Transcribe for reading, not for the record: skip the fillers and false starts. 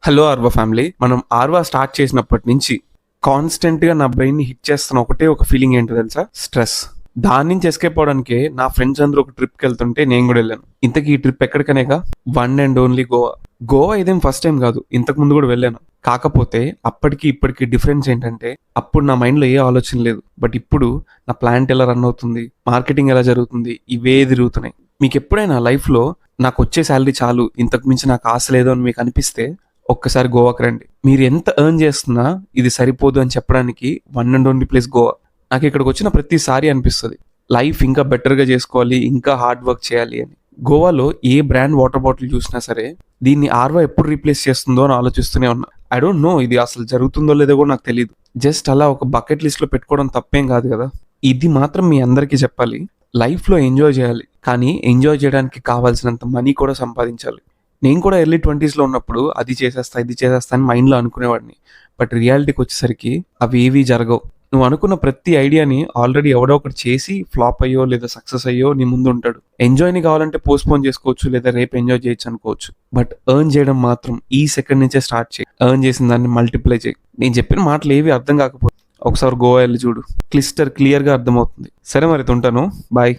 Hello ఆర్వా family. మనం ఆర్వా start చేసినప్పటి నుంచి కాన్స్టెంట్ గా నా బ్రెయిన్ ని హిట్ చేస్తున్న ఒకటే ఒక ఫీలింగ్ ఏంటో తెలుసా? స్ట్రెస్. దాని నుంచి ఎస్కేప్ అవడానికి నా ఫ్రెండ్స్ అందరూ ఒక ట్రిప్ కి వెళ్తుంటే నేను కూడా వెళ్ళాను. ఇంతకీ ఈ ట్రిప్ ఎక్కడికనేగా? One and only Goa. Goa ఇదేం ఫస్ట్ టైం కాదు, ఇంతకు ముందు కూడా వెళ్ళాను. కాకపోతే అప్పటికి ఇప్పటికి డిఫరెన్స్ ఏంటంటే, అప్పుడు నా మైండ్ లో ఏ ఆలోచన లేదు, బట్ ఇప్పుడు నా ప్లాంట్ ఎలా రన్ అవుతుంది, మార్కెటింగ్ ఎలా జరుగుతుంది, ఇవే తిరుగుతున్నాయి. మీకు ఎప్పుడైనా లైఫ్ లో నాకు వచ్చే శాలరీ చాలు, ఇంతకు మించి నాకు ఆశ లేదు అని మీకు అనిపిస్తే ఒక్కసారి గోవాకి రండి. మీరు ఎంత ఎర్న్ చేస్తున్నా ఇది సరిపోదు అని చెప్పడానికి one and only place Goa. నాకు ఇక్కడికి వచ్చిన ప్రతిసారి అనిపిస్తుంది లైఫ్ ఇంకా బెటర్గా చేసుకోవాలి, ఇంకా హార్డ్ వర్క్ చేయాలి అని. గోవాలో ఏ బ్రాండ్ వాటర్ బాటిల్ చూసినా సరే దీన్ని ఆర్వా ఎప్పుడు రీప్లేస్ చేస్తుందో అని ఆలోచిస్తూనే ఉన్నా. ఐ డోంట్ నో ఇది అసలు జరుగుతుందో లేదో కూడా నాకు తెలియదు. జస్ట్ అలా ఒక బకెట్ లిస్ట్ లో పెట్టుకోవడం తప్పేం కాదు కదా. ఇది మాత్రం మీ అందరికీ చెప్పాలి, లైఫ్ లో ఎంజాయ్ చేయాలి, కానీ ఎంజాయ్ చేయడానికి కావాల్సినంత మనీ కూడా సంపాదించాలి. నేను కూడా ఎర్లీ 20s లో ఉన్నప్పుడు అది చేసేస్తా ఇది చేసేస్తా అని మైండ్లో అనుకునేవాడిని. బట్ రియాలిటీకి వచ్చేసరికి అవి ఏవీ జరగవు. నువ్వు అనుకున్న ప్రతి ఐడియాని ఆల్రెడీ ఎవడో ఒకటి చేసి ఫ్లాప్ అయ్యో లేదా సక్సెస్ అయ్యో నీ ముందు ఉంటాడు. ఎంజాయ్ని కావాలంటే పోస్ట్పోన్ చేసుకోవచ్చు, లేదా రేపు ఎంజాయ్ చేయొచ్చు అనుకోవచ్చు. బట్ ఎర్న్ చేయడం మాత్రం ఈ సెకండ్ నుంచే స్టార్ట్ చేయి. ఎర్న్ చేసిన దాన్ని మల్టిప్లై చేయి. నేను చెప్పిన మాటలు ఏవి అర్థం కాకపోతే ఒకసారి గోవా వెళ్ళి చూడు, క్లియర్గా అర్థమవుతుంది. సరే మరి ఉంటాను, బాయ్.